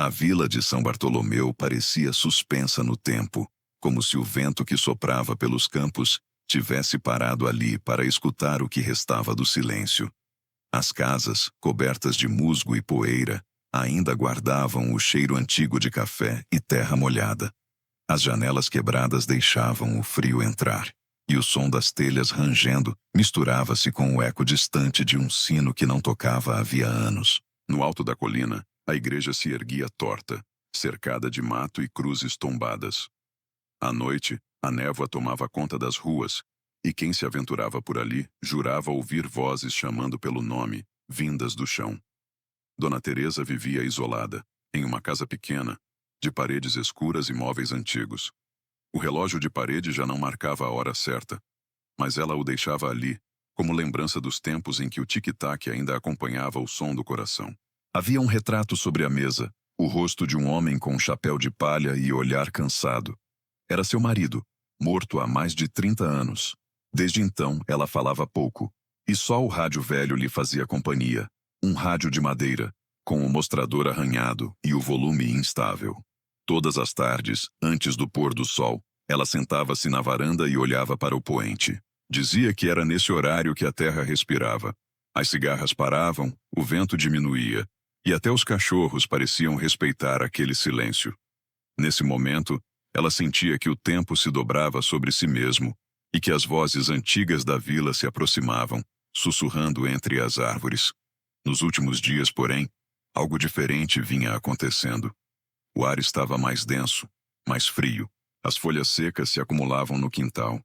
A vila de São Bartolomeu parecia suspensa no tempo, como se o vento que soprava pelos campos tivesse parado ali para escutar o que restava do silêncio. As casas, cobertas de musgo e poeira, ainda guardavam o cheiro antigo de café e terra molhada. As janelas quebradas deixavam o frio entrar, e o som das telhas rangendo misturava-se com o eco distante de um sino que não tocava havia anos. No alto da colina, a igreja se erguia torta, cercada de mato e cruzes tombadas. À noite, a névoa tomava conta das ruas, e quem se aventurava por ali jurava ouvir vozes chamando pelo nome, vindas do chão. Dona Teresa vivia isolada, em uma casa pequena, de paredes escuras e móveis antigos. O relógio de parede já não marcava a hora certa, mas ela o deixava ali, como lembrança dos tempos em que o tic-tac ainda acompanhava o som do coração. Havia um retrato sobre a mesa, o rosto de um homem com um chapéu de palha e olhar cansado. Era seu marido, morto há mais de 30 anos. Desde então, ela falava pouco, e só o rádio velho lhe fazia companhia, um rádio de madeira, com o mostrador arranhado e o volume instável. Todas as tardes, antes do pôr do sol, ela sentava-se na varanda e olhava para o poente. Dizia que era nesse horário que a terra respirava. As cigarras paravam, o vento diminuía, e até os cachorros pareciam respeitar aquele silêncio. Nesse momento, ela sentia que o tempo se dobrava sobre si mesmo e que as vozes antigas da vila se aproximavam, sussurrando entre as árvores. Nos últimos dias, porém, algo diferente vinha acontecendo. O ar estava mais denso, mais frio. As folhas secas se acumulavam no quintal.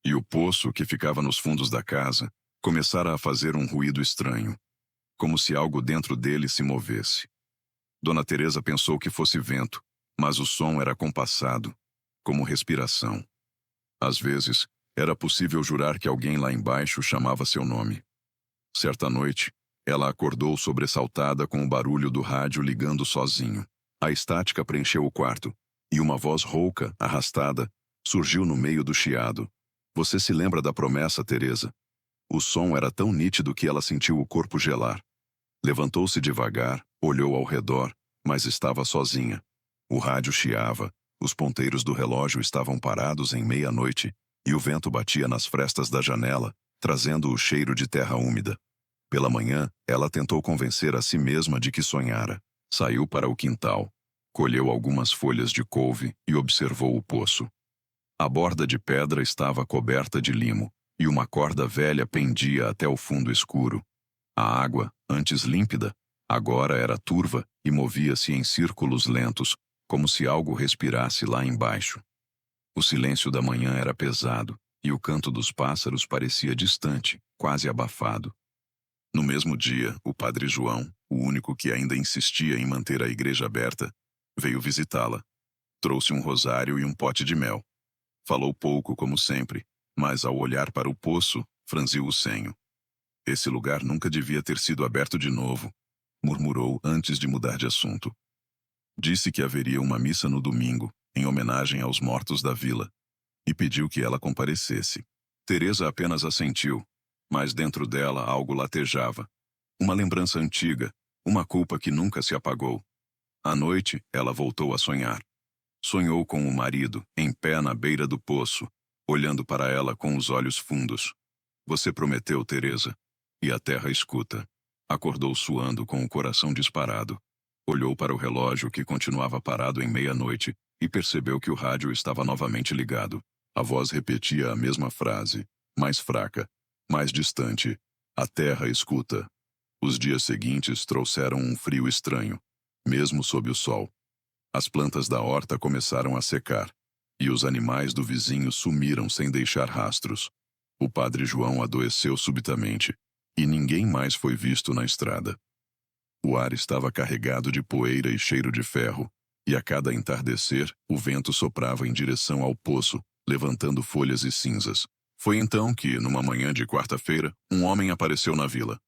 E o poço, que ficava nos fundos da casa, começara a fazer um ruído estranho, como se algo dentro dele se movesse. Dona Teresa pensou que fosse vento, mas o som era compassado, como respiração. Às vezes, era possível jurar que alguém lá embaixo chamava seu nome. Certa noite, ela acordou sobressaltada com o barulho do rádio ligando sozinho. A estática preencheu o quarto, e uma voz rouca, arrastada, surgiu no meio do chiado. Você se lembra da promessa, Teresa? O som era tão nítido que ela sentiu o corpo gelar. Levantou-se devagar, olhou ao redor, mas estava sozinha. O rádio chiava, os ponteiros do relógio estavam parados em meia-noite, e o vento batia nas frestas da janela, trazendo o cheiro de terra úmida. Pela manhã, ela tentou convencer a si mesma de que sonhara. Saiu para o quintal, colheu algumas folhas de couve e observou o poço. A borda de pedra estava coberta de limo, e uma corda velha pendia até o fundo escuro. A água, antes límpida, agora era turva e movia-se em círculos lentos, como se algo respirasse lá embaixo. O silêncio da manhã era pesado, e o canto dos pássaros parecia distante, quase abafado. No mesmo dia, o padre João, o único que ainda insistia em manter a igreja aberta, veio visitá-la. Trouxe um rosário e um pote de mel. Falou pouco, como sempre, mas ao olhar para o poço, franziu o senho. Esse lugar nunca devia ter sido aberto de novo, murmurou antes de mudar de assunto. Disse que haveria uma missa no domingo, em homenagem aos mortos da vila, e pediu que ela comparecesse. Teresa apenas assentiu, mas dentro dela algo latejava. Uma lembrança antiga, uma culpa que nunca se apagou. À noite, ela voltou a sonhar. Sonhou com o marido, em pé na beira do poço, olhando para ela com os olhos fundos. Você prometeu, Teresa. E a terra escuta. Acordou suando com o coração disparado. Olhou para o relógio que continuava parado em meia-noite e percebeu que o rádio estava novamente ligado. A voz repetia a mesma frase, mais fraca, mais distante. A terra escuta. Os dias seguintes trouxeram um frio estranho, mesmo sob o sol. As plantas da horta começaram a secar, e os animais do vizinho sumiram sem deixar rastros. O padre João adoeceu subitamente, e ninguém mais foi visto na estrada. O ar estava carregado de poeira e cheiro de ferro, e a cada entardecer, o vento soprava em direção ao poço, levantando folhas e cinzas. Foi então que, numa manhã de quarta-feira, um homem apareceu na vila.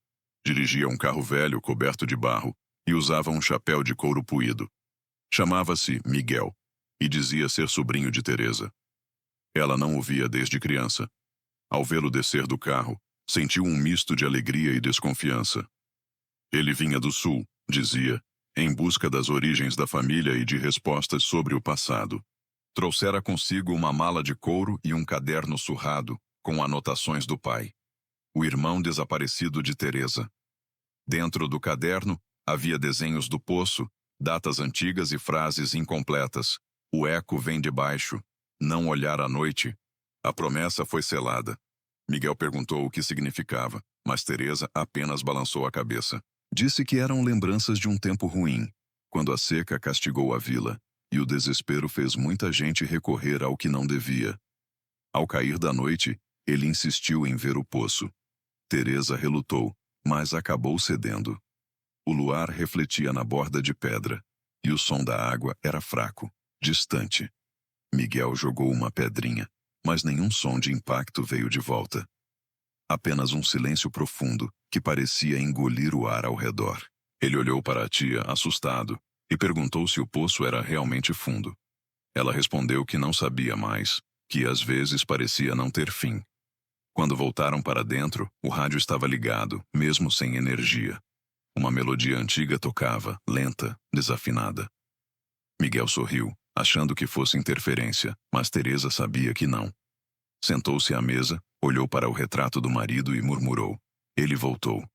Dirigia um carro velho coberto de barro e usava um chapéu de couro puído. Chamava-se Miguel e dizia ser sobrinho de Teresa. Ela não o via desde criança. Ao vê-lo descer do carro, sentiu um misto de alegria e desconfiança. Ele vinha do sul, dizia, em busca das origens da família e de respostas sobre o passado. Trouxera consigo uma mala de couro e um caderno surrado, com anotações do pai, o irmão desaparecido de Teresa. Dentro do caderno, havia desenhos do poço, datas antigas e frases incompletas. O eco vem de baixo. Não olhar à noite. A promessa foi selada. Miguel perguntou o que significava, mas Teresa apenas balançou a cabeça. Disse que eram lembranças de um tempo ruim, quando a seca castigou a vila, e o desespero fez muita gente recorrer ao que não devia. Ao cair da noite, ele insistiu em ver o poço. Teresa relutou, mas acabou cedendo. O luar refletia na borda de pedra, e o som da água era fraco, distante. Miguel jogou uma pedrinha, mas nenhum som de impacto veio de volta. Apenas um silêncio profundo, que parecia engolir o ar ao redor. Ele olhou para a tia, assustado, e perguntou se o poço era realmente fundo. Ela respondeu que não sabia mais, que às vezes parecia não ter fim. Quando voltaram para dentro, o rádio estava ligado, mesmo sem energia. Uma melodia antiga tocava, lenta, desafinada. Miguel sorriu, achando que fosse interferência, mas Teresa sabia que não. Sentou-se à mesa, olhou para o retrato do marido e murmurou. Ele voltou.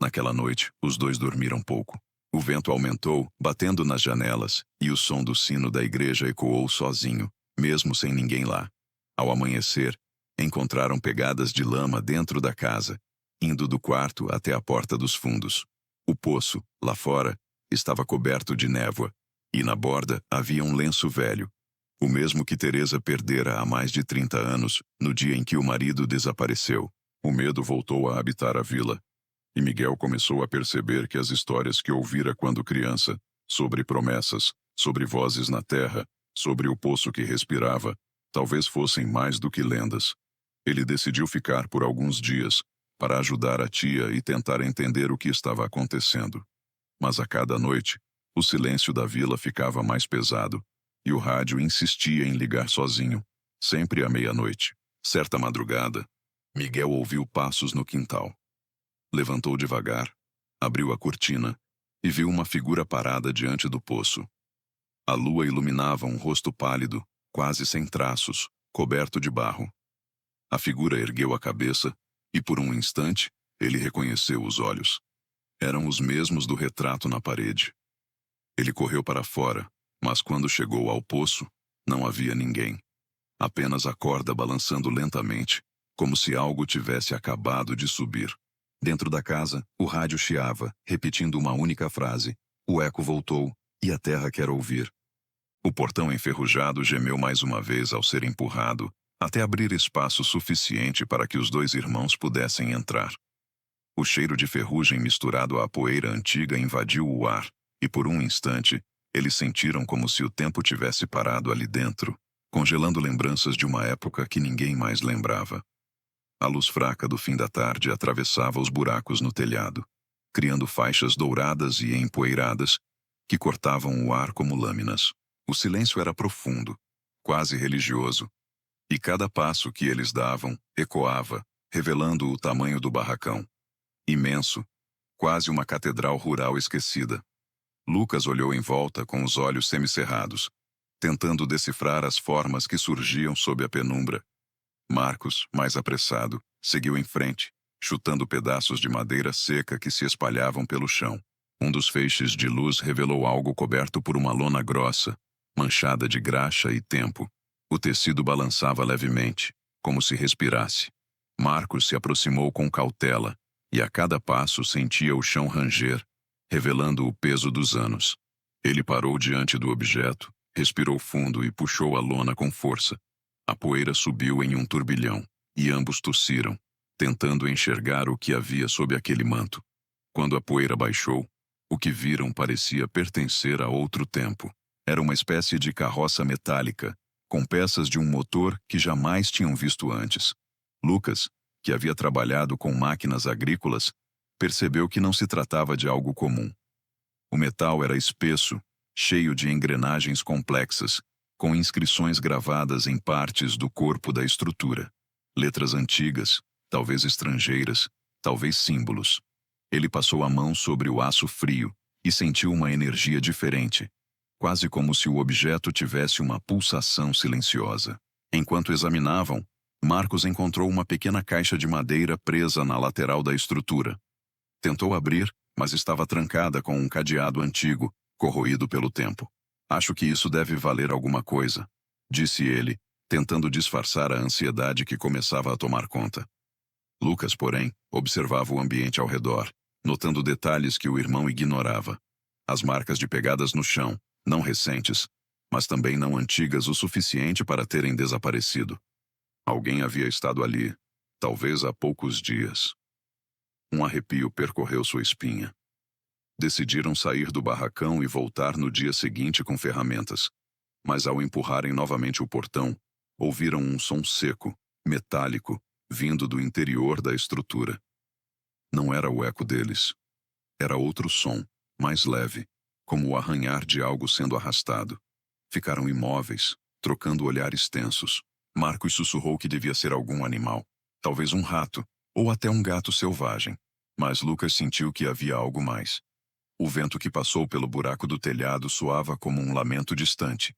Naquela noite, os dois dormiram pouco. O vento aumentou, batendo nas janelas, e o som do sino da igreja ecoou sozinho, mesmo sem ninguém lá. Ao amanhecer, encontraram pegadas de lama dentro da casa, indo do quarto até a porta dos fundos. O poço, lá fora, estava coberto de névoa, e na borda havia um lenço velho, o mesmo que Teresa perdera há mais de 30 anos, no dia em que o marido desapareceu. O medo voltou a habitar a vila, e Miguel começou a perceber que as histórias que ouvira quando criança, sobre promessas, sobre vozes na terra, sobre o poço que respirava, talvez fossem mais do que lendas. Ele decidiu ficar por alguns dias, para ajudar a tia e tentar entender o que estava acontecendo. Mas a cada noite, o silêncio da vila ficava mais pesado, e o rádio insistia em ligar sozinho, sempre à meia-noite. Certa madrugada, Miguel ouviu passos no quintal. Levantou devagar, abriu a cortina e viu uma figura parada diante do poço. A lua iluminava um rosto pálido, quase sem traços, coberto de barro. A figura ergueu a cabeça e, por um instante, ele reconheceu os olhos. Eram os mesmos do retrato na parede. Ele correu para fora, mas quando chegou ao poço, não havia ninguém. Apenas a corda balançando lentamente, como se algo tivesse acabado de subir. Dentro da casa, o rádio chiava, repetindo uma única frase. O eco voltou, e a terra quer ouvir. O portão enferrujado gemeu mais uma vez ao ser empurrado, até abrir espaço suficiente para que os dois irmãos pudessem entrar. O cheiro de ferrugem misturado à poeira antiga invadiu o ar, e por um instante, eles sentiram como se o tempo tivesse parado ali dentro, congelando lembranças de uma época que ninguém mais lembrava. A luz fraca do fim da tarde atravessava os buracos no telhado, criando faixas douradas e empoeiradas que cortavam o ar como lâminas. O silêncio era profundo, quase religioso, e cada passo que eles davam ecoava, revelando o tamanho do barracão. Imenso, quase uma catedral rural esquecida. Lucas olhou em volta com os olhos semicerrados, tentando decifrar as formas que surgiam sob a penumbra. Marcos, mais apressado, seguiu em frente, chutando pedaços de madeira seca que se espalhavam pelo chão. Um dos feixes de luz revelou algo coberto por uma lona grossa, manchada de graxa e tempo. O tecido balançava levemente, como se respirasse. Marcos se aproximou com cautela, e a cada passo sentia o chão ranger, revelando o peso dos anos. Ele parou diante do objeto, respirou fundo e puxou a lona com força. A poeira subiu em um turbilhão, e ambos tossiram, tentando enxergar o que havia sob aquele manto. Quando a poeira baixou, o que viram parecia pertencer a outro tempo. Era uma espécie de carroça metálica, com peças de um motor que jamais tinham visto antes. Lucas, que havia trabalhado com máquinas agrícolas, percebeu que não se tratava de algo comum. O metal era espesso, cheio de engrenagens complexas, com inscrições gravadas em partes do corpo da estrutura. Letras antigas, talvez estrangeiras, talvez símbolos. Ele passou a mão sobre o aço frio, e sentiu uma energia diferente, quase como se o objeto tivesse uma pulsação silenciosa. Enquanto examinavam, Marcos encontrou uma pequena caixa de madeira presa na lateral da estrutura. Tentou abrir, mas estava trancada com um cadeado antigo, corroído pelo tempo. Acho que isso deve valer alguma coisa, disse ele, tentando disfarçar a ansiedade que começava a tomar conta. Lucas, porém, observava o ambiente ao redor, notando detalhes que o irmão ignorava. As marcas de pegadas no chão, não recentes, mas também não antigas o suficiente para terem desaparecido. Alguém havia estado ali, talvez há poucos dias. Um arrepio percorreu sua espinha. Decidiram sair do barracão e voltar no dia seguinte com ferramentas. Mas ao empurrarem novamente o portão, ouviram um som seco, metálico, vindo do interior da estrutura. Não era o eco deles. Era outro som, mais leve, como o arranhar de algo sendo arrastado. Ficaram imóveis, trocando olhares tensos. Marcos sussurrou que devia ser algum animal, talvez um rato, ou até um gato selvagem. Mas Lucas sentiu que havia algo mais. O vento que passou pelo buraco do telhado soava como um lamento distante,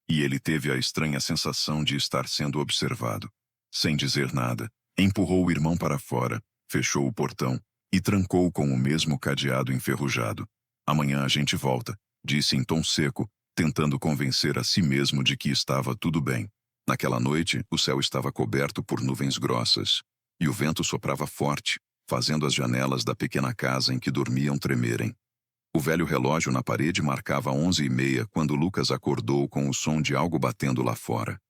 e ele teve a estranha sensação de estar sendo observado. Sem dizer nada, empurrou o irmão para fora, fechou o portão e trancou com o mesmo cadeado enferrujado. Amanhã a gente volta, disse em tom seco, tentando convencer a si mesmo de que estava tudo bem. Naquela noite, o céu estava coberto por nuvens grossas, e o vento soprava forte, fazendo as janelas da pequena casa em que dormiam tremerem. O velho relógio na parede marcava 11h30 quando Lucas acordou com o som de algo batendo lá fora.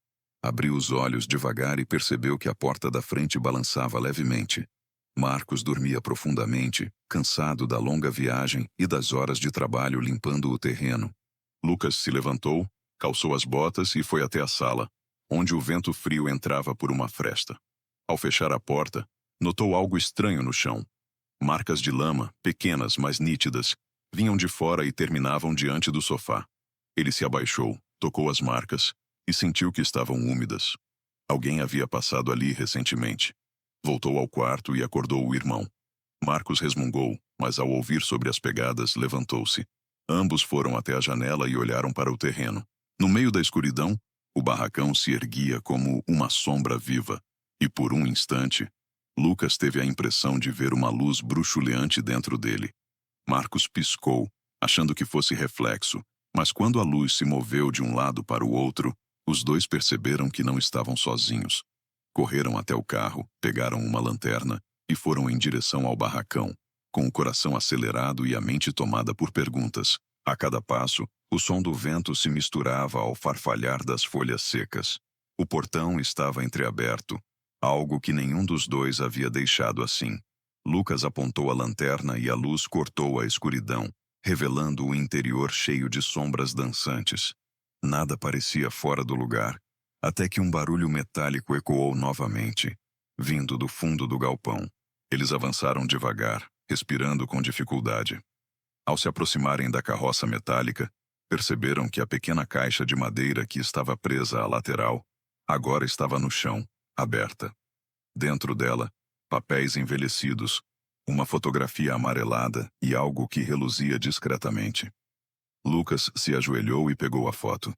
Abriu os olhos devagar e percebeu que a porta da frente balançava levemente. Marcos dormia profundamente, cansado da longa viagem e das horas de trabalho limpando o terreno. Lucas se levantou, calçou as botas e foi até a sala, onde o vento frio entrava por uma fresta. Ao fechar a porta, notou algo estranho no chão. Marcas de lama, pequenas, mas nítidas, vinham de fora e terminavam diante do sofá. Ele se abaixou, tocou as marcas e sentiu que estavam úmidas. Alguém havia passado ali recentemente. Voltou ao quarto e acordou o irmão. Marcos resmungou, mas ao ouvir sobre as pegadas, levantou-se. Ambos foram até a janela e olharam para o terreno. No meio da escuridão, o barracão se erguia como uma sombra viva, e por um instante, Lucas teve a impressão de ver uma luz bruxuleante dentro dele. Marcos piscou, achando que fosse reflexo, mas quando a luz se moveu de um lado para o outro, os dois perceberam que não estavam sozinhos. Correram até o carro, pegaram uma lanterna e foram em direção ao barracão, com o coração acelerado e a mente tomada por perguntas. A cada passo, o som do vento se misturava ao farfalhar das folhas secas. O portão estava entreaberto, algo que nenhum dos dois havia deixado assim. Lucas apontou a lanterna e a luz cortou a escuridão, revelando o interior cheio de sombras dançantes. Nada parecia fora do lugar, até que um barulho metálico ecoou novamente, vindo do fundo do galpão. Eles avançaram devagar, respirando com dificuldade. Ao se aproximarem da carroça metálica, perceberam que a pequena caixa de madeira que estava presa à lateral agora estava no chão, aberta. Dentro dela, papéis envelhecidos, uma fotografia amarelada e algo que reluzia discretamente. Lucas se ajoelhou e pegou a foto.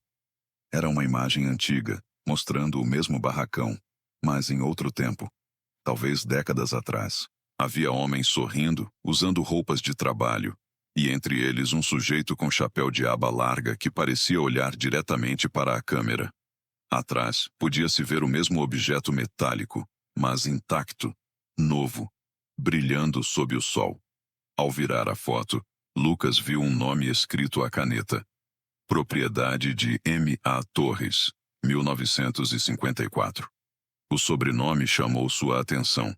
Era uma imagem antiga, mostrando o mesmo barracão, mas em outro tempo, talvez décadas atrás. Havia homens sorrindo, usando roupas de trabalho, e entre eles um sujeito com chapéu de aba larga que parecia olhar diretamente para a câmera. Atrás, podia-se ver o mesmo objeto metálico, mas intacto, novo, brilhando sob o sol. Ao virar a foto, Lucas viu um nome escrito à caneta. Propriedade de M.A. Torres, 1954. O sobrenome chamou sua atenção.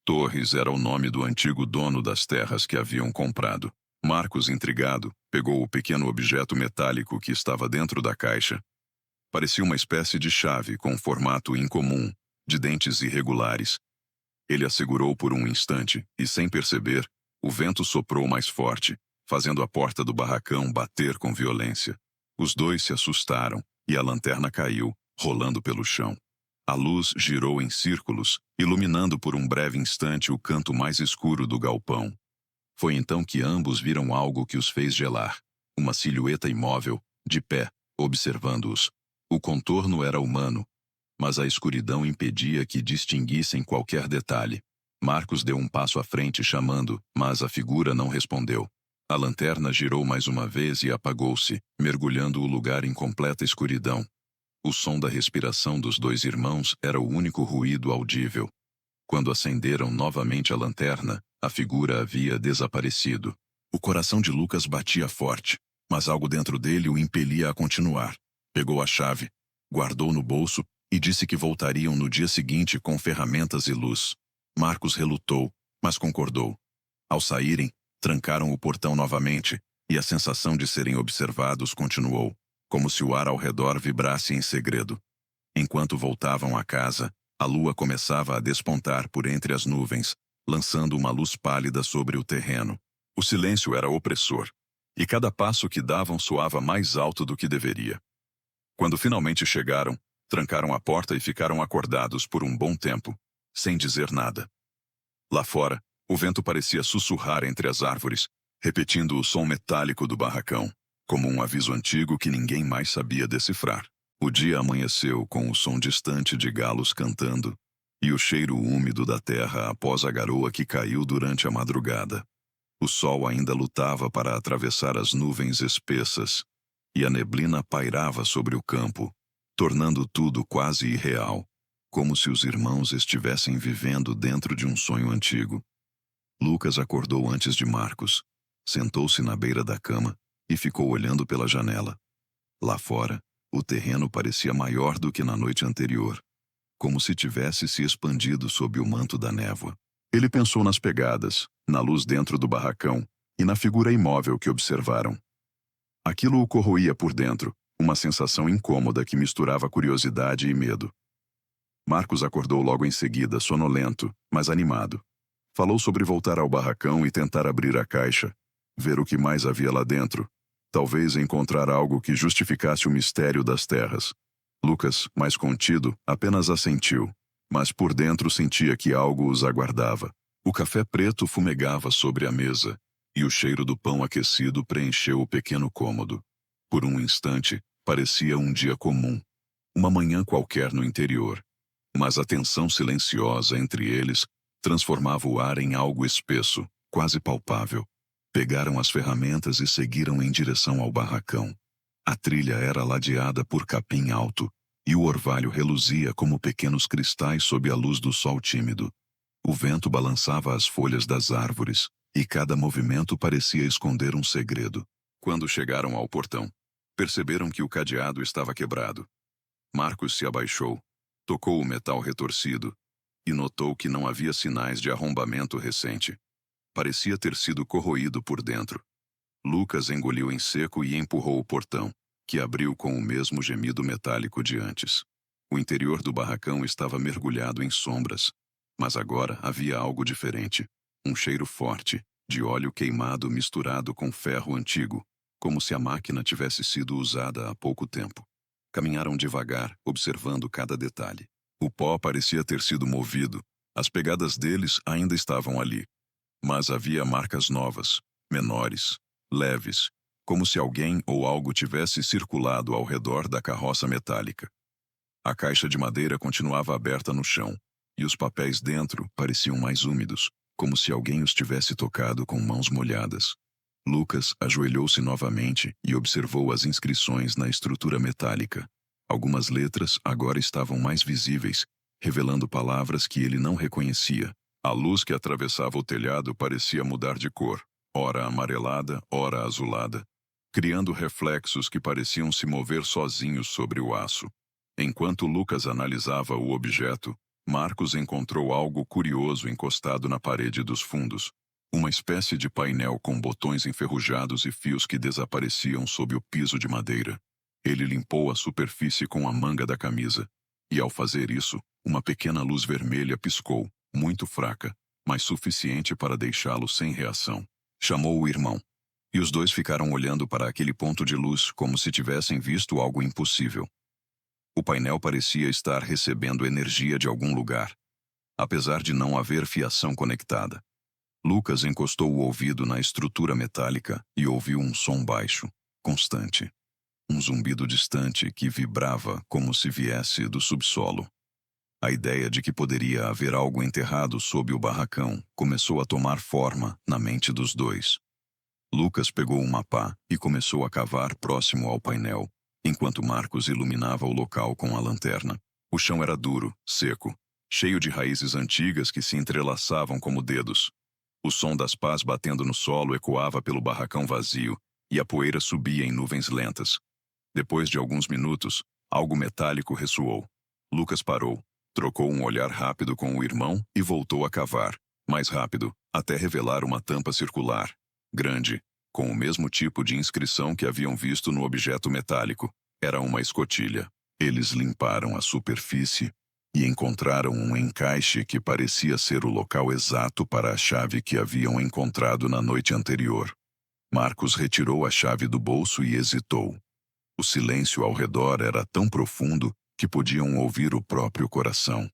Torres era o nome do antigo dono das terras que haviam comprado. Marcos, intrigado, pegou o pequeno objeto metálico que estava dentro da caixa. Parecia uma espécie de chave com formato incomum, de dentes irregulares. Ele a segurou por um instante e, sem perceber, o vento soprou mais forte, fazendo a porta do barracão bater com violência. Os dois se assustaram e a lanterna caiu, rolando pelo chão. A luz girou em círculos, iluminando por um breve instante o canto mais escuro do galpão. Foi então que ambos viram algo que os fez gelar. Uma silhueta imóvel, de pé, observando-os. O contorno era humano, mas a escuridão impedia que distinguissem qualquer detalhe. Marcos deu um passo à frente chamando, mas a figura não respondeu. A lanterna girou mais uma vez e apagou-se, mergulhando o lugar em completa escuridão. O som da respiração dos dois irmãos era o único ruído audível. Quando acenderam novamente a lanterna, a figura havia desaparecido. O coração de Lucas batia forte, mas algo dentro dele o impelia a continuar. Pegou a chave, guardou no bolso e disse que voltariam no dia seguinte com ferramentas e luz. Marcos relutou, mas concordou. Ao saírem, trancaram o portão novamente, e a sensação de serem observados continuou, como se o ar ao redor vibrasse em segredo. Enquanto voltavam à casa, a lua começava a despontar por entre as nuvens, lançando uma luz pálida sobre o terreno. O silêncio era opressor, e cada passo que davam soava mais alto do que deveria. Quando finalmente chegaram, trancaram a porta e ficaram acordados por um bom tempo, sem dizer nada. Lá fora, o vento parecia sussurrar entre as árvores, repetindo o som metálico do barracão, como um aviso antigo que ninguém mais sabia decifrar. O dia amanheceu com o som distante de galos cantando e o cheiro úmido da terra após a garoa que caiu durante a madrugada. O sol ainda lutava para atravessar as nuvens espessas, e a neblina pairava sobre o campo, tornando tudo quase irreal, como se os irmãos estivessem vivendo dentro de um sonho antigo. Lucas acordou antes de Marcos, sentou-se na beira da cama e ficou olhando pela janela. Lá fora, o terreno parecia maior do que na noite anterior, como se tivesse se expandido sob o manto da névoa. Ele pensou nas pegadas, na luz dentro do barracão e na figura imóvel que observaram. Aquilo o corroía por dentro, uma sensação incômoda que misturava curiosidade e medo. Marcos acordou logo em seguida, sonolento, mas animado. Falou sobre voltar ao barracão e tentar abrir a caixa, ver o que mais havia lá dentro, talvez encontrar algo que justificasse o mistério das terras. Lucas, mais contido, apenas assentiu, mas por dentro sentia que algo os aguardava. O café preto fumegava sobre a mesa, e o cheiro do pão aquecido preencheu o pequeno cômodo. Por um instante, parecia um dia comum, uma manhã qualquer no interior. Mas a tensão silenciosa entre eles transformava o ar em algo espesso, quase palpável. Pegaram as ferramentas e seguiram em direção ao barracão. A trilha era ladeada por capim alto, e o orvalho reluzia como pequenos cristais sob a luz do sol tímido. O vento balançava as folhas das árvores, e cada movimento parecia esconder um segredo. Quando chegaram ao portão, perceberam que o cadeado estava quebrado. Marcos se abaixou, tocou o metal retorcido, e notou que não havia sinais de arrombamento recente. Parecia ter sido corroído por dentro. Lucas engoliu em seco e empurrou o portão, que abriu com o mesmo gemido metálico de antes. O interior do barracão estava mergulhado em sombras, mas agora havia algo diferente. Um cheiro forte, de óleo queimado misturado com ferro antigo, como se a máquina tivesse sido usada há pouco tempo. Caminharam devagar, observando cada detalhe. O pó parecia ter sido movido, as pegadas deles ainda estavam ali. Mas havia marcas novas, menores, leves, como se alguém ou algo tivesse circulado ao redor da carroça metálica. A caixa de madeira continuava aberta no chão, e os papéis dentro pareciam mais úmidos, como se alguém os tivesse tocado com mãos molhadas. Lucas ajoelhou-se novamente e observou as inscrições na estrutura metálica. Algumas letras agora estavam mais visíveis, revelando palavras que ele não reconhecia. A luz que atravessava o telhado parecia mudar de cor, ora amarelada, ora azulada, criando reflexos que pareciam se mover sozinhos sobre o aço. Enquanto Lucas analisava o objeto, Marcos encontrou algo curioso encostado na parede dos fundos. Uma espécie de painel com botões enferrujados e fios que desapareciam sob o piso de madeira. Ele limpou a superfície com a manga da camisa, e ao fazer isso, uma pequena luz vermelha piscou, muito fraca, mas suficiente para deixá-lo sem reação. Chamou o irmão, e os dois ficaram olhando para aquele ponto de luz como se tivessem visto algo impossível. O painel parecia estar recebendo energia de algum lugar, apesar de não haver fiação conectada. Lucas encostou o ouvido na estrutura metálica e ouviu um som baixo, constante. Um zumbido distante que vibrava como se viesse do subsolo. A ideia de que poderia haver algo enterrado sob o barracão começou a tomar forma na mente dos dois. Lucas pegou uma pá e começou a cavar próximo ao painel, enquanto Marcos iluminava o local com a lanterna. O chão era duro, seco, cheio de raízes antigas que se entrelaçavam como dedos. O som das pás batendo no solo ecoava pelo barracão vazio e a poeira subia em nuvens lentas. Depois de alguns minutos, algo metálico ressoou. Lucas parou, trocou um olhar rápido com o irmão e voltou a cavar, mais rápido, até revelar uma tampa circular, grande, com o mesmo tipo de inscrição que haviam visto no objeto metálico. Era uma escotilha. Eles limparam a superfície e encontraram um encaixe que parecia ser o local exato para a chave que haviam encontrado na noite anterior. Marcos retirou a chave do bolso e hesitou. O silêncio ao redor era tão profundo que podiam ouvir o próprio coração.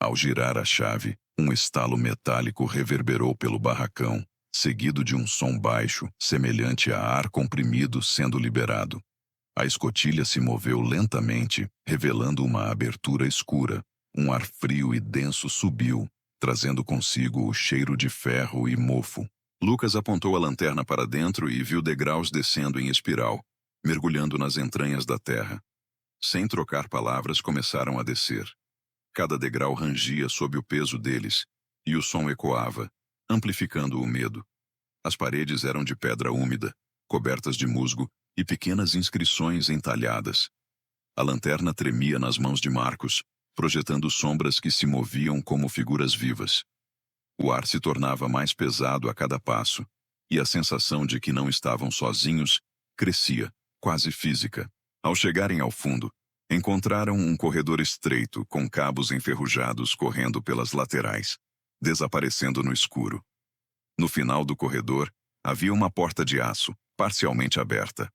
Ao girar a chave, um estalo metálico reverberou pelo barracão, seguido de um som baixo, semelhante a ar comprimido sendo liberado. A escotilha se moveu lentamente, revelando uma abertura escura. Um ar frio e denso subiu, trazendo consigo o cheiro de ferro e mofo. Lucas apontou a lanterna para dentro e viu degraus descendo em espiral, mergulhando nas entranhas da terra. Sem trocar palavras, começaram a descer. Cada degrau rangia sob o peso deles, e o som ecoava, amplificando o medo. As paredes eram de pedra úmida, cobertas de musgo e pequenas inscrições entalhadas. A lanterna tremia nas mãos de Marcos, projetando sombras que se moviam como figuras vivas. O ar se tornava mais pesado a cada passo, e a sensação de que não estavam sozinhos crescia, quase física. Ao chegarem ao fundo, encontraram um corredor estreito com cabos enferrujados correndo pelas laterais, desaparecendo no escuro. No final do corredor, havia uma porta de aço, parcialmente aberta.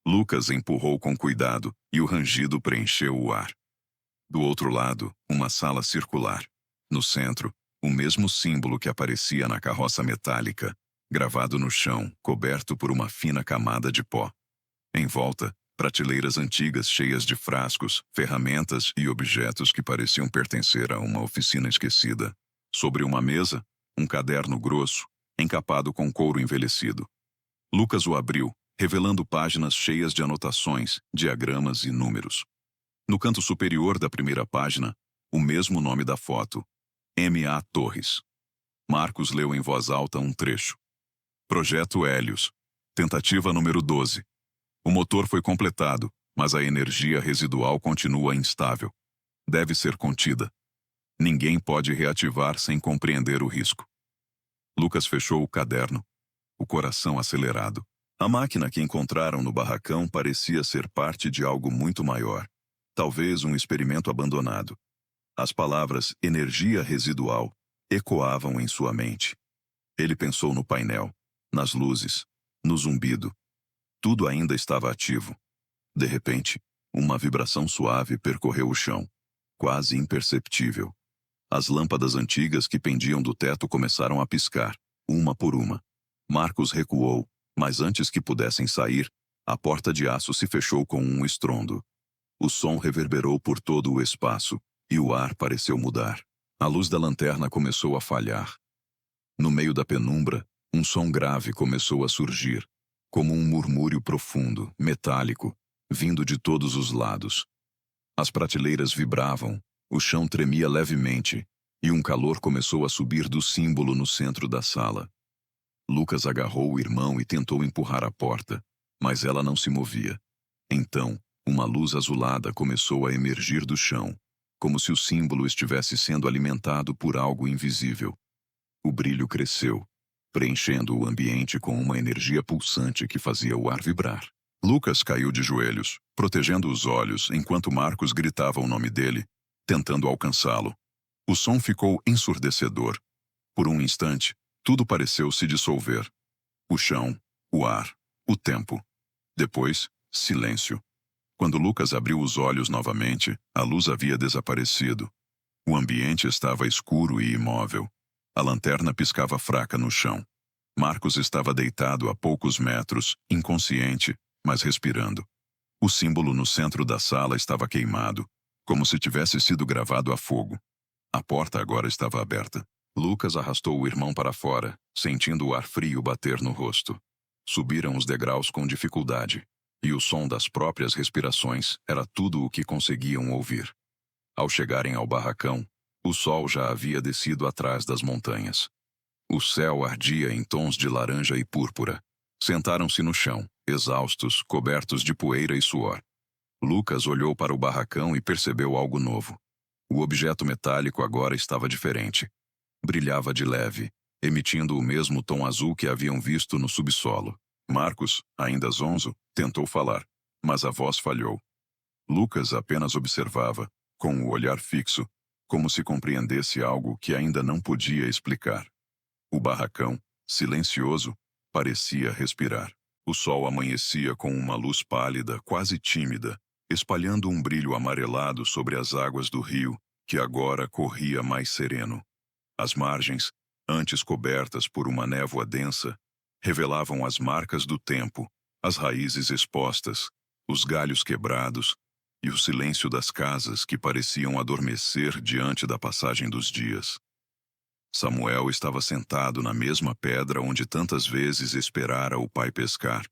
Lucas empurrou com cuidado e o rangido preencheu o ar. Do outro lado, uma sala circular. No centro, o mesmo símbolo que aparecia na carroça metálica, gravado no chão, coberto por uma fina camada de pó. Em volta, prateleiras antigas cheias de frascos, ferramentas e objetos que pareciam pertencer a uma oficina esquecida. Sobre uma mesa, um caderno grosso, encapado com couro envelhecido. Lucas o abriu, revelando páginas cheias de anotações, diagramas e números. No canto superior da primeira página, o mesmo nome da foto, M.A. Torres. Marcos leu em voz alta um trecho. Projeto Hélios. Tentativa número 12. O motor foi completado, mas a energia residual continua instável. Deve ser contida. Ninguém pode reativar sem compreender o risco. Lucas fechou o caderno, o coração acelerado. A máquina que encontraram no barracão parecia ser parte de algo muito maior. Talvez um experimento abandonado. As palavras energia residual ecoavam em sua mente. Ele pensou no painel, nas luzes, no zumbido. Tudo ainda estava ativo. De repente, uma vibração suave percorreu o chão, quase imperceptível. As lâmpadas antigas que pendiam do teto começaram a piscar, uma por uma. Marcos recuou, mas antes que pudessem sair, a porta de aço se fechou com um estrondo. O som reverberou por todo o espaço, e o ar pareceu mudar. A luz da lanterna começou a falhar. No meio da penumbra, um som grave começou a surgir, como um murmúrio profundo, metálico, vindo de todos os lados. As prateleiras vibravam, o chão tremia levemente, e um calor começou a subir do símbolo no centro da sala. Lucas agarrou o irmão e tentou empurrar a porta, mas ela não se movia. Então, uma luz azulada começou a emergir do chão, como se o símbolo estivesse sendo alimentado por algo invisível. O brilho cresceu, preenchendo o ambiente com uma energia pulsante que fazia o ar vibrar. Lucas caiu de joelhos, protegendo os olhos enquanto Marcos gritava o nome dele, tentando alcançá-lo. O som ficou ensurdecedor. Por um instante, tudo pareceu se dissolver. O chão, o ar, o tempo. Depois, silêncio. Quando Lucas abriu os olhos novamente, a luz havia desaparecido. O ambiente estava escuro e imóvel. A lanterna piscava fraca no chão. Marcos estava deitado a poucos metros, inconsciente, mas respirando. O símbolo no centro da sala estava queimado, como se tivesse sido gravado a fogo. A porta agora estava aberta. Lucas arrastou o irmão para fora, sentindo o ar frio bater no rosto. Subiram os degraus com dificuldade, e o som das próprias respirações era tudo o que conseguiam ouvir. Ao chegarem ao barracão, o sol já havia descido atrás das montanhas. O céu ardia em tons de laranja e púrpura. Sentaram-se no chão, exaustos, cobertos de poeira e suor. Lucas olhou para o barracão e percebeu algo novo. O objeto metálico agora estava diferente. Brilhava de leve, emitindo o mesmo tom azul que haviam visto no subsolo. Marcos, ainda zonzo, tentou falar, mas a voz falhou. Lucas apenas observava, com o olhar fixo, como se compreendesse algo que ainda não podia explicar. O barracão, silencioso, parecia respirar. O sol amanhecia com uma luz pálida, quase tímida, espalhando um brilho amarelado sobre as águas do rio, que agora corria mais sereno. As margens, antes cobertas por uma névoa densa, revelavam as marcas do tempo, as raízes expostas, os galhos quebrados e o silêncio das casas que pareciam adormecer diante da passagem dos dias. Samuel estava sentado na mesma pedra onde tantas vezes esperara o pai pescar.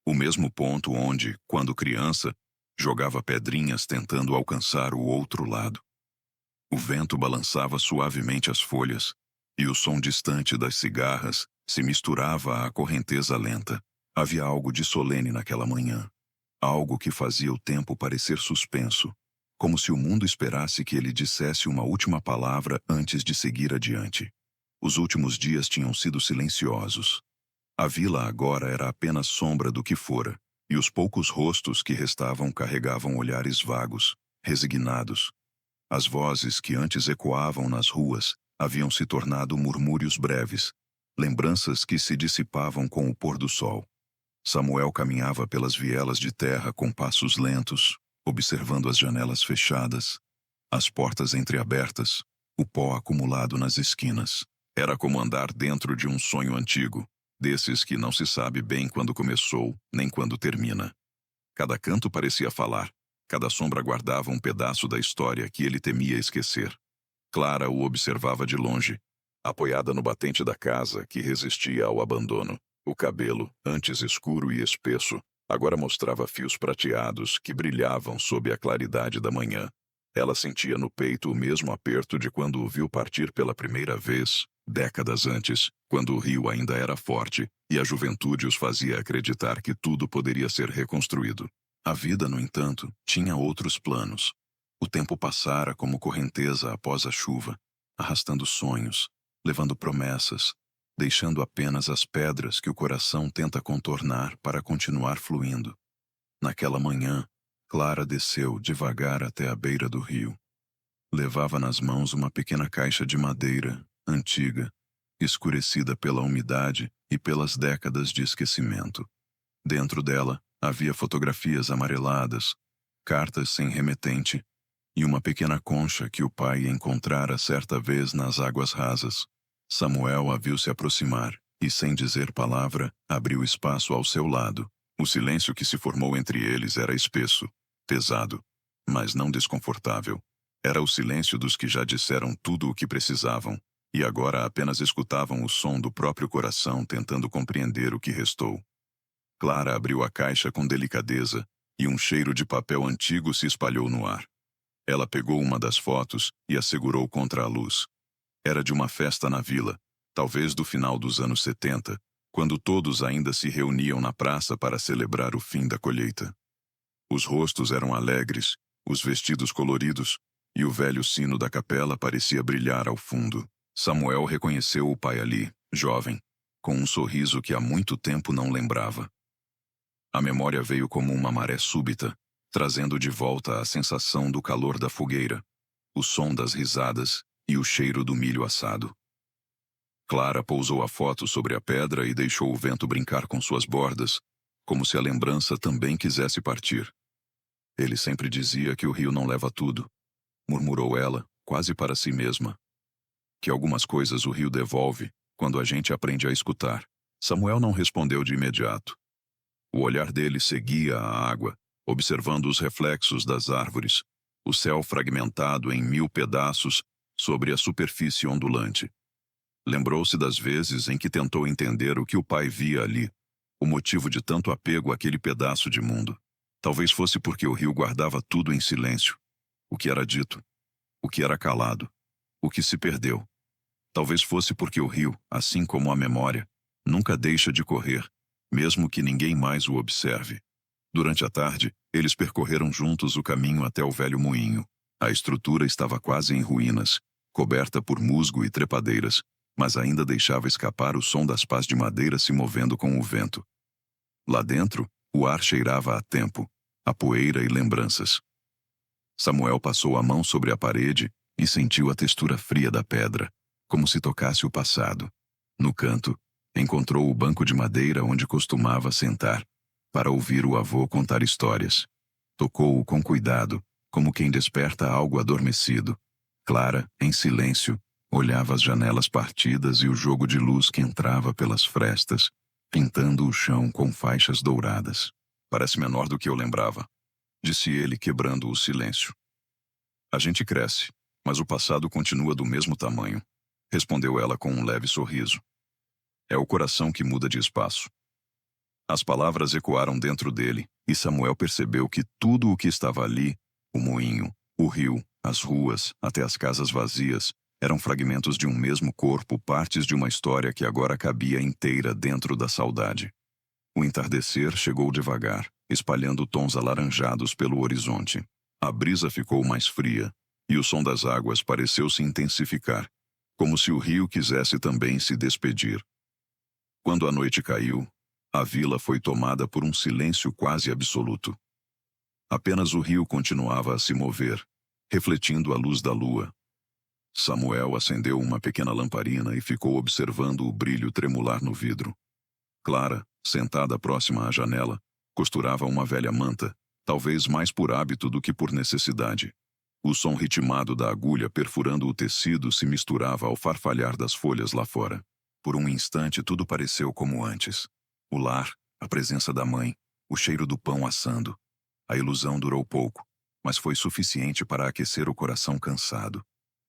O mesmo ponto onde, quando criança, jogava pedrinhas tentando alcançar o outro lado. O vento balançava suavemente as folhas, e o som distante das cigarras se misturava à correnteza lenta. Havia algo de solene naquela manhã. Algo que fazia o tempo parecer suspenso, como se o mundo esperasse que ele dissesse uma última palavra antes de seguir adiante. Os últimos dias tinham sido silenciosos. A vila agora era apenas sombra do que fora, e os poucos rostos que restavam carregavam olhares vagos, resignados. As vozes que antes ecoavam nas ruas haviam se tornado murmúrios breves, lembranças que se dissipavam com o pôr do sol. Samuel caminhava pelas vielas de terra com passos lentos, observando as janelas fechadas, as portas entreabertas, o pó acumulado nas esquinas. Era como andar dentro de um sonho antigo, desses que não se sabe bem quando começou, nem quando termina. Cada canto parecia falar, cada sombra guardava um pedaço da história que ele temia esquecer. Clara o observava de longe, apoiada no batente da casa que resistia ao abandono. O cabelo, antes escuro e espesso, agora mostrava fios prateados que brilhavam sob a claridade da manhã. Ela sentia no peito o mesmo aperto de quando o viu partir pela primeira vez, décadas antes, quando o rio ainda era forte e a juventude os fazia acreditar que tudo poderia ser reconstruído. A vida, no entanto, tinha outros planos. O tempo passara como correnteza após a chuva, arrastando sonhos, levando promessas, deixando apenas as pedras que o coração tenta contornar para continuar fluindo. Naquela manhã, Clara desceu devagar até a beira do rio. Levava nas mãos uma pequena caixa de madeira, antiga, escurecida pela umidade e pelas décadas de esquecimento. Dentro dela havia fotografias amareladas, cartas sem remetente e uma pequena concha que o pai encontrara certa vez nas águas rasas. Samuel a viu se aproximar e, sem dizer palavra, abriu espaço ao seu lado. O silêncio que se formou entre eles era espesso, pesado, mas não desconfortável. Era o silêncio dos que já disseram tudo o que precisavam e agora apenas escutavam o som do próprio coração tentando compreender o que restou. Clara abriu a caixa com delicadeza e um cheiro de papel antigo se espalhou no ar. Ela pegou uma das fotos e a segurou contra a luz. Era de uma festa na vila, talvez do final dos anos 70, quando todos ainda se reuniam na praça para celebrar o fim da colheita. Os rostos eram alegres, os vestidos coloridos, e o velho sino da capela parecia brilhar ao fundo. Samuel reconheceu o pai ali, jovem, com um sorriso que há muito tempo não lembrava. A memória veio como uma maré súbita, trazendo de volta a sensação do calor da fogueira, o som das risadas e o cheiro do milho assado. Clara pousou a foto sobre a pedra e deixou o vento brincar com suas bordas, como se a lembrança também quisesse partir. Ele sempre dizia que o rio não leva tudo, murmurou ela, quase para si mesma. Que algumas coisas o rio devolve quando a gente aprende a escutar. Samuel não respondeu de imediato. O olhar dele seguia a água, observando os reflexos das árvores, o céu fragmentado em 1000 pedaços sobre a superfície ondulante. Lembrou-se das vezes em que tentou entender o que o pai via ali, o motivo de tanto apego àquele pedaço de mundo. Talvez fosse porque o rio guardava tudo em silêncio. O que era dito, o que era calado, o que se perdeu. Talvez fosse porque o rio, assim como a memória, nunca deixa de correr, mesmo que ninguém mais o observe. Durante a tarde, eles percorreram juntos o caminho até o velho moinho. A estrutura estava quase em ruínas, coberta por musgo e trepadeiras, mas ainda deixava escapar o som das pás de madeira se movendo com o vento. Lá dentro, o ar cheirava a tempo, a poeira e lembranças. Samuel passou a mão sobre a parede e sentiu a textura fria da pedra, como se tocasse o passado. No canto, encontrou o banco de madeira onde costumava sentar, para ouvir o avô contar histórias. Tocou-o com cuidado, como quem desperta algo adormecido. Clara, em silêncio, olhava as janelas partidas e o jogo de luz que entrava pelas frestas, pintando o chão com faixas douradas. Parece menor do que eu lembrava, disse ele, quebrando o silêncio. A gente cresce, mas o passado continua do mesmo tamanho, respondeu ela com um leve sorriso. É o coração que muda de espaço. As palavras ecoaram dentro dele, e Samuel percebeu que tudo o que estava ali, o moinho, o rio, as ruas, até as casas vazias, eram fragmentos de um mesmo corpo, partes de uma história que agora cabia inteira dentro da saudade. O entardecer chegou devagar, espalhando tons alaranjados pelo horizonte. A brisa ficou mais fria, e o som das águas pareceu se intensificar, como se o rio quisesse também se despedir. Quando a noite caiu, a vila foi tomada por um silêncio quase absoluto. Apenas o rio continuava a se mover, refletindo a luz da lua. Samuel acendeu uma pequena lamparina e ficou observando o brilho tremular no vidro. Clara, sentada próxima à janela, costurava uma velha manta, talvez mais por hábito do que por necessidade. O som ritmado da agulha perfurando o tecido se misturava ao farfalhar das folhas lá fora. Por um instante tudo pareceu como antes. O lar, a presença da mãe, o cheiro do pão assando. A ilusão durou pouco, mas foi suficiente para aquecer o coração cansado.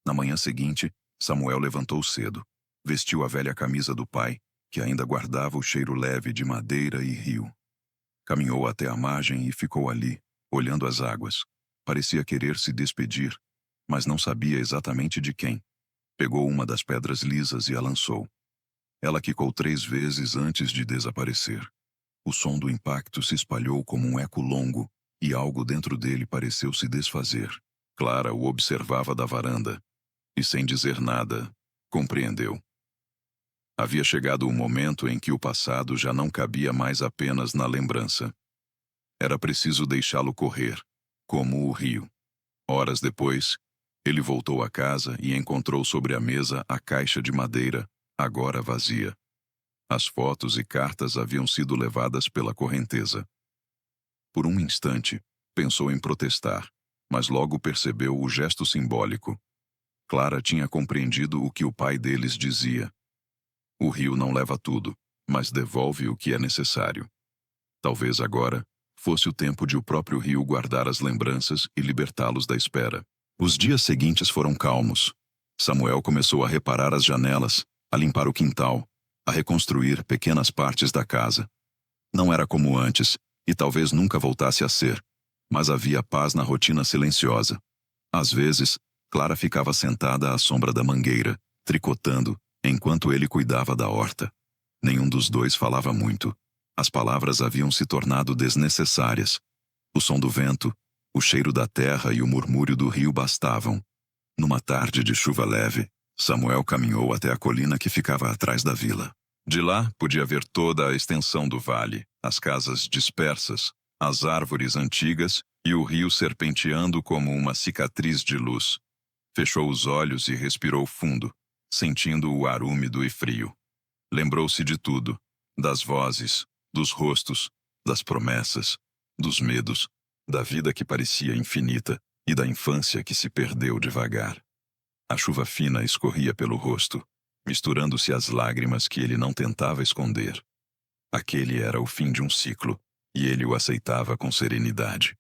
Na manhã seguinte, Samuel levantou cedo. Vestiu a velha camisa do pai, que ainda guardava o cheiro leve de madeira e rio. Caminhou até a margem e ficou ali, olhando as águas. Parecia querer se despedir, mas não sabia exatamente de quem. Pegou uma das pedras lisas e a lançou. Ela quicou 3 vezes antes de desaparecer. O som do impacto se espalhou como um eco longo, e algo dentro dele pareceu se desfazer. Clara o observava da varanda, e sem dizer nada, compreendeu. Havia chegado o momento em que o passado já não cabia mais apenas na lembrança. Era preciso deixá-lo correr, como o rio. Horas depois, ele voltou à casa e encontrou sobre a mesa a caixa de madeira, agora vazia. As fotos e cartas haviam sido levadas pela correnteza. Por um instante, pensou em protestar, mas logo percebeu o gesto simbólico. Clara tinha compreendido o que o pai deles dizia. O rio não leva tudo, mas devolve o que é necessário. Talvez agora fosse o tempo de o próprio rio guardar as lembranças e libertá-los da espera. Os dias seguintes foram calmos. Samuel começou a reparar as janelas, a limpar o quintal, a reconstruir pequenas partes da casa. Não era como antes, e talvez nunca voltasse a ser, mas havia paz na rotina silenciosa. Às vezes, Clara ficava sentada à sombra da mangueira, tricotando, enquanto ele cuidava da horta. Nenhum dos dois falava muito. As palavras haviam se tornado desnecessárias. O som do vento, o cheiro da terra e o murmúrio do rio bastavam. Numa tarde de chuva leve, Samuel caminhou até a colina que ficava atrás da vila. De lá, podia ver toda a extensão do vale, as casas dispersas, as árvores antigas e o rio serpenteando como uma cicatriz de luz. Fechou os olhos e respirou fundo, sentindo o ar úmido e frio. Lembrou-se de tudo, das vozes, dos rostos, das promessas, dos medos, da vida que parecia infinita e da infância que se perdeu devagar. A chuva fina escorria pelo rosto, misturando-se às lágrimas que ele não tentava esconder. Aquele era o fim de um ciclo, e ele o aceitava com serenidade.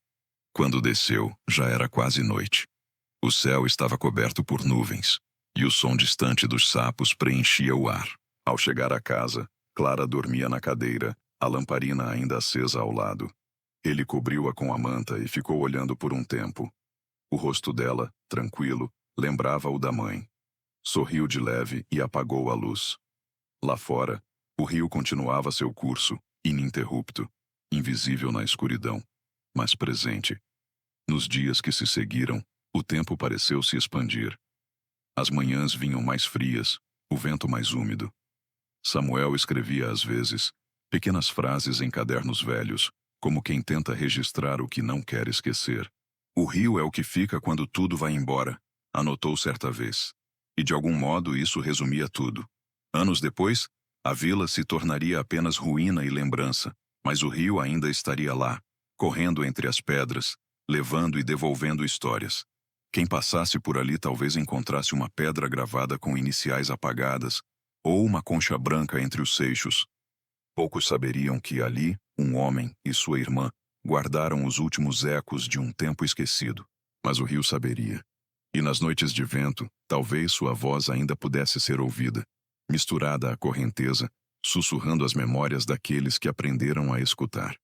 Quando desceu, já era quase noite. O céu estava coberto por nuvens, e o som distante dos sapos preenchia o ar. Ao chegar à casa, Clara dormia na cadeira, a lamparina ainda acesa ao lado. Ele cobriu-a com a manta e ficou olhando por um tempo. O rosto dela, tranquilo, lembrava o da mãe. Sorriu de leve e apagou a luz. Lá fora, o rio continuava seu curso, ininterrupto, invisível na escuridão, mas presente. Nos dias que se seguiram, o tempo pareceu se expandir. As manhãs vinham mais frias, o vento mais úmido. Samuel escrevia às vezes pequenas frases em cadernos velhos, como quem tenta registrar o que não quer esquecer. O rio é o que fica quando tudo vai embora, anotou certa vez. E de algum modo isso resumia tudo. Anos depois, a vila se tornaria apenas ruína e lembrança, mas o rio ainda estaria lá, correndo entre as pedras, levando e devolvendo histórias. Quem passasse por ali talvez encontrasse uma pedra gravada com iniciais apagadas, ou uma concha branca entre os seixos. Poucos saberiam que ali, um homem e sua irmã guardaram os últimos ecos de um tempo esquecido. Mas o rio saberia. E nas noites de vento, talvez sua voz ainda pudesse ser ouvida, misturada à correnteza, sussurrando as memórias daqueles que aprenderam a escutar.